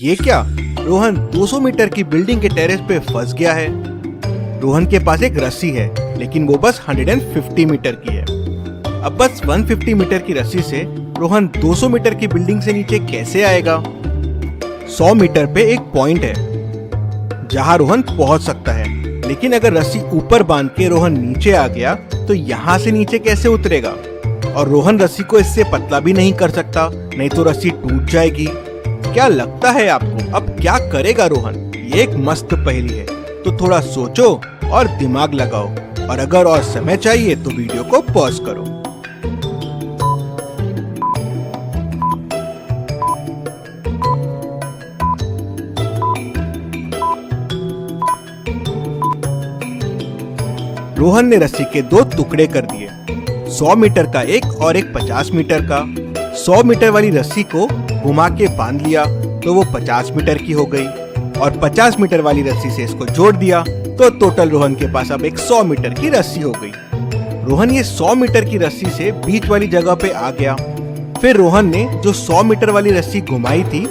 ये क्या? रोहन 200 मीटर की बिल्डिंग के टेरेस पे फंस गया है। रोहन के पास एक रस्सी है, लेकिन वो बस 150 मीटर की है। अब बस 150 मीटर की रस्सी से रोहन 200 मीटर की बिल्डिंग से नीचे कैसे आएगा? 100 मीटर पे एक पॉइंट है जहां रोहन पहुंच सकता है, लेकिन अगर रस्सी ऊपर बांध के रोहन नीचे आ गया तो यहाँ से नीचे कैसे उतरेगा? और रोहन रस्सी को इससे पतला भी नहीं कर सकता, नहीं तो रस्सी टूट जाएगी। क्या लगता है आपको अब क्या करेगा रोहन? ये एक मस्त पहेली है, तो थोड़ा सोचो और दिमाग लगाओ, और अगर और समय चाहिए तो वीडियो को पॉज करो। रोहन ने रस्सी के 2 टुकड़े कर दिए, 100 मीटर का एक और एक 50 मीटर का। 100 मीटर वाली रस्सी को घुमा के बांध लिया तो वो 50 मीटर की हो गई, और 50 मीटर वाली रस्सी से इसको जोड़ दिया तो टोटल रोहन के पास अब एक 100 मीटर की रस्सी हो गई। रोहन ये 100 मीटर की रस्सी से बीच वाली जगह पे आ गया। फिर रोहन ने जो 100 मीटर वाली रस्सी घुमाई थी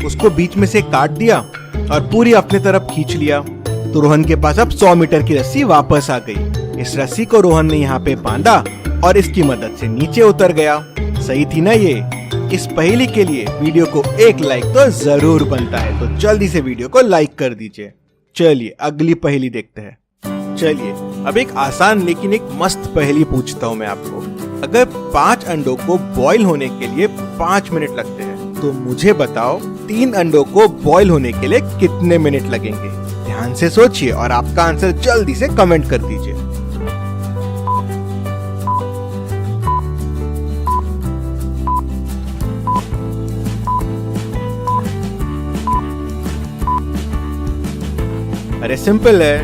उसको बीच में से काट दिया और पूरी अपने तरफ खींच लिया, तो रोहन के पास अब 100 मीटर की रस्सी वापस आ गई। इस रस्सी को रोहन ने यहाँ पे बांधा और इसकी मदद से नीचे उतर गया। सही थी ना ये? इस पहेली के लिए वीडियो को एक लाइक तो जरूर बनता है, तो जल्दी से वीडियो को लाइक कर दीजिए। चलिए अगली पहेली देखते हैं। चलिए अब एक आसान लेकिन एक मस्त पहेली पूछता हूँ मैं आपको। अगर 5 अंडों को बॉईल होने के लिए 5 मिनट लगते हैं, तो मुझे बताओ 3 अंडों को बॉईल होने के लिए कितने मिनट लगेंगे? ध्यान से सोचिए और आपका आंसर जल्दी से कमेंट कर दीजिए। अरे सिंपल है,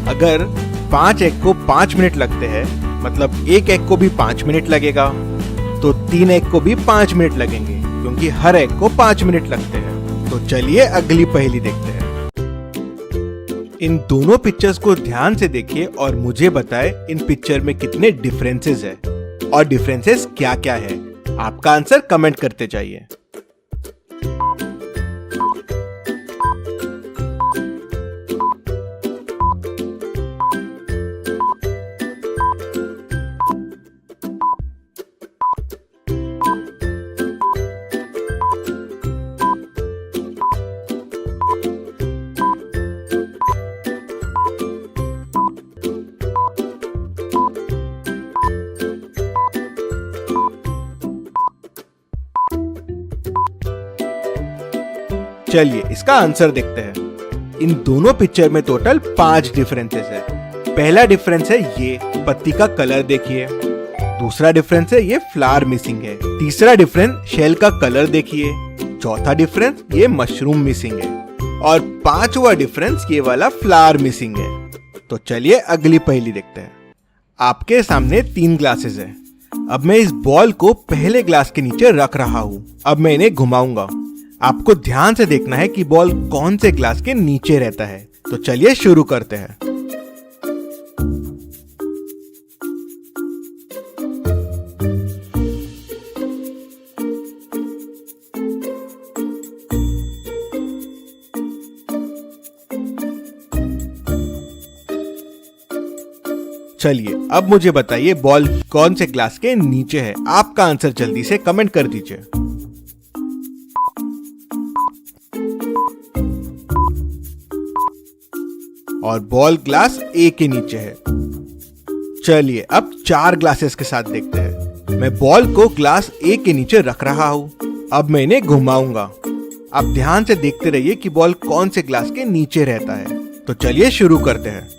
अगर 5 एग को 5 मिनट लगते हैं, मतलब एक एग को भी 5 मिनट लगेगा, तो 3 एग को भी 5 मिनट लगेंगे, क्योंकि हर एग को 5 मिनट लगते हैं। तो चलिए अगली पहेली देखते हैं। इन दोनों पिक्चर्स को ध्यान से देखिए और मुझे बताएं इन पिक्चर में कितने डिफरेंसेस है और डिफरेंसेस क्या क्या है। आपका आंसर कमेंट करते जाइए। चलिए इसका आंसर देखते हैं। इन दोनों पिक्चर में टोटल 5 डिफरेंसेस है। पहला डिफरेंस है ये पत्ती का कलर देखिए। दूसरा डिफरेंस है ये फ्लावर मिसिंग है। तीसरा डिफरेंस शेल का कलर देखिए। चौथा डिफरेंस ये मशरूम मिसिंग है, और 5वां डिफरेंस ये वाला फ्लावर मिसिंग है। तो चलिए अगली पहेली देखते हैं। आपके सामने 3 ग्लासेस है। अब मैं इस बॉल को पहले ग्लास के नीचे रख रहा हूँ। अब मैं इन्हें घुमाऊंगा। आपको ध्यान से देखना है कि बॉल कौन से ग्लास के नीचे रहता है। तो चलिए शुरू करते हैं। चलिए अब मुझे बताइए बॉल कौन से ग्लास के नीचे है। आपका आंसर जल्दी से कमेंट कर दीजिए। और बॉल ग्लास ए के नीचे है। चलिए अब 4 ग्लासेस के साथ देखते हैं। मैं बॉल को ग्लास ए के नीचे रख रहा हूं। अब मैं इन्हें घुमाऊंगा। आप ध्यान से देखते रहिए कि बॉल कौन से ग्लास के नीचे रहता है। तो चलिए शुरू करते हैं।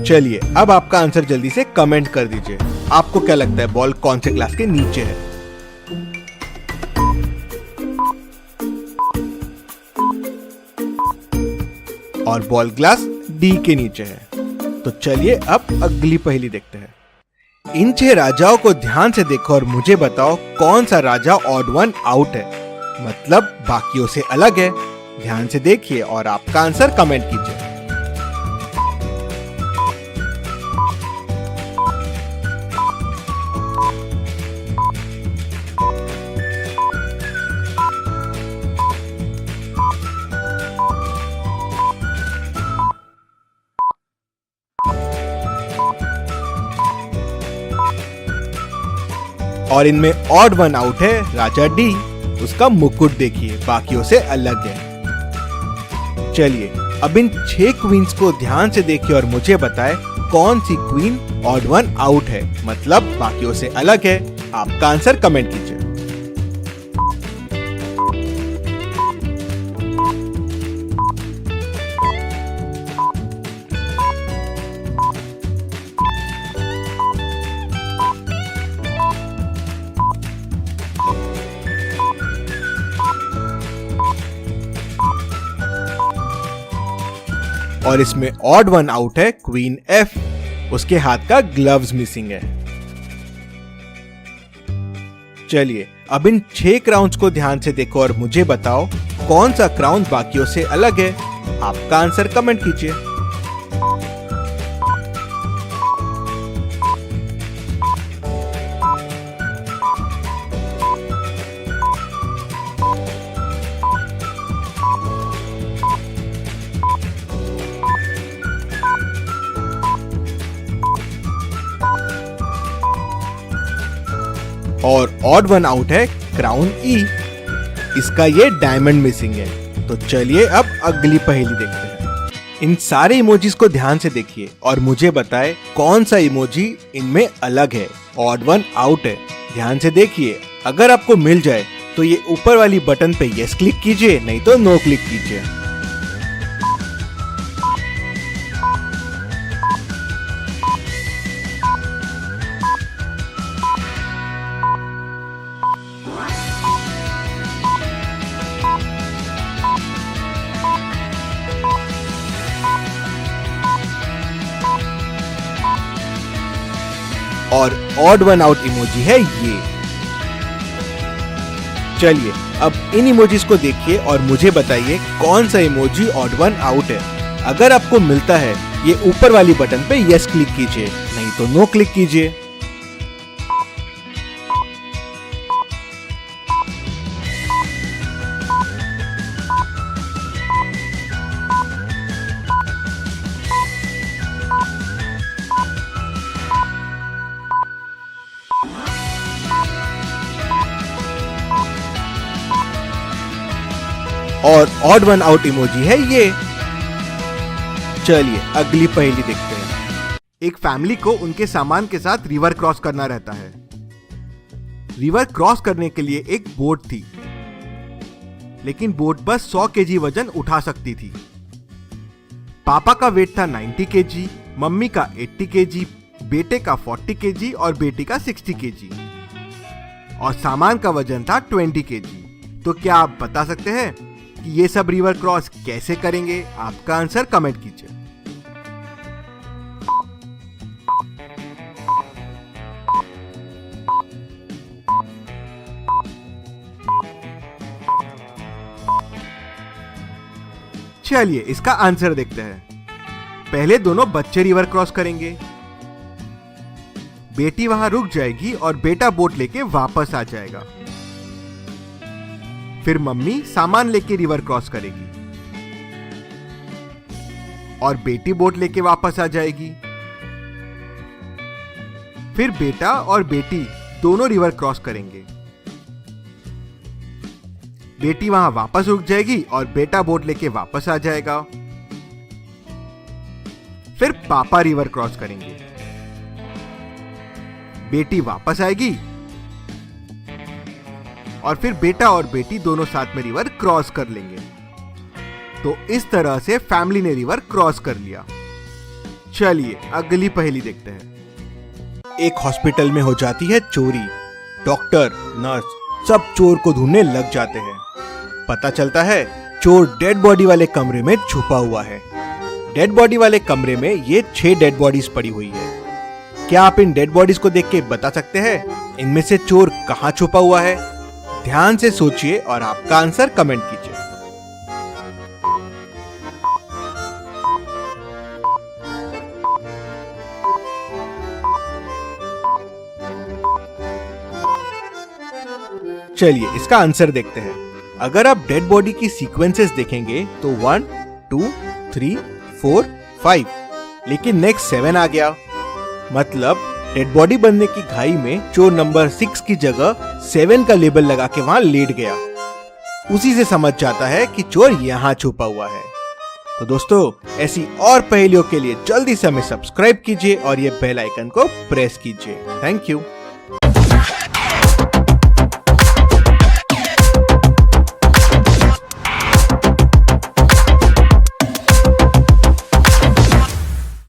चलिए अब आपका आंसर जल्दी से कमेंट कर दीजिए। आपको क्या लगता है बॉल कौन से ग्लास के नीचे है? और बॉल ग्लास डी के नीचे है। तो चलिए अब अगली पहेली देखते हैं। इन 6 राजाओं को ध्यान से देखो और मुझे बताओ कौन सा राजा ऑड वन आउट है, मतलब बाकियों से अलग है। ध्यान से देखिए और आपका आंसर कमेंट कीजिए। और इनमें ऑड वन आउट है राजा डी। उसका मुकुट देखिए बाकियों से अलग है। चलिए अब इन 6 क्वींस को ध्यान से देखिए और मुझे बताएं कौन सी क्वीन ऑड वन आउट है, मतलब बाकियों से अलग है। आपका आंसर कमेंट कीजिए। और इसमें ऑड वन आउट है क्वीन एफ। उसके हाथ का ग्लव्स मिसिंग है। चलिए अब इन 6 क्राउन्स को ध्यान से देखो और मुझे बताओ कौन सा क्राउन बाकियों से अलग है। आपका आंसर कमेंट कीजिए। और ऑड वन आउट है क्राउन ई। इसका ये डायमंड मिसिंग है। तो चलिए अब अगली पहेली देखते हैं। इन सारे इमोजीज को ध्यान से देखिए और मुझे बताएं कौन सा इमोजी इनमें अलग है, ऑड वन आउट है। ध्यान से देखिए, अगर आपको मिल जाए तो ये ऊपर वाली बटन पे यस क्लिक कीजिए, नहीं तो नो क्लिक कीजिए। और ऑड वन आउट इमोजी है ये। चलिए अब इन इमोजीज को देखिए और मुझे बताइए कौन सा इमोजी ऑड वन आउट है। अगर आपको मिलता है ये ऊपर वाली बटन पे यस क्लिक कीजिए, नहीं तो नो क्लिक कीजिए। और ऑड वन आउट इमोजी है ये। चलिए अगली पहेली देखते हैं। एक फैमिली को उनके सामान के साथ रिवर क्रॉस करना रहता है। रिवर क्रॉस करने के लिए एक बोट थी, लेकिन बोट बस 100 केजी वजन उठा सकती थी। पापा का वेट था 90 केजी, मम्मी का 80 केजी, बेटे का 40 केजी और बेटी का 60 केजी और सामान का वजन था 20 केजी। तो क्या आप बता सकते हैं कि ये सब रिवर क्रॉस कैसे करेंगे? आपका आंसर कमेंट कीजिए। चलिए इसका आंसर देखते हैं। पहले दोनों बच्चे रिवर क्रॉस करेंगे। बेटी वहां रुक जाएगी और बेटा बोट लेके वापस आ जाएगा। फिर मम्मी सामान लेके रिवर क्रॉस करेगी और बेटी बोट लेके वापस आ जाएगी। फिर बेटा और बेटी दोनों रिवर क्रॉस करेंगे। बेटी वहां वापस रुक जाएगी और बेटा बोट लेके वापस आ जाएगा। फिर पापा रिवर क्रॉस करेंगे। बेटी वापस आएगी और फिर बेटा और बेटी दोनों साथ में रिवर क्रॉस कर लेंगे। तो इस तरह से फैमिली ने रिवर क्रॉस कर लिया। चलिए अगली पहेली देखते हैं। एक हॉस्पिटल में हो जाती है चोरी। डॉक्टर, नर्स सब चोर को ढूंढने लग जाते हैं। पता चलता है चोर डेड बॉडी वाले कमरे में छुपा हुआ है। डेड बॉडी वाले कमरे में ये 6 डेड बॉडीज पड़ी हुई है। क्या आप इन डेड बॉडीज को देख के बता सकते हैं इनमें से चोर कहाँ छुपा हुआ है? ध्यान से सोचिए और आपका आंसर कमेंट कीजिए। चलिए इसका आंसर देखते हैं। अगर आप डेड बॉडी की सीक्वेंसेस देखेंगे तो 1, 2, 3, 4, 5, लेकिन नेक्स्ट 7 आ गया। मतलब डेड बॉडी बनने की घाई में चोर नंबर 6 की जगह 7 का लेबल लगा के वहां लेट गया। उसी से समझ जाता है कि चोर यहाँ छुपा हुआ है। तो दोस्तों, ऐसी और पहेलियों के लिए जल्दी से हमें सब्सक्राइब कीजिए और ये बेल आइकन को प्रेस कीजिए। Thank you.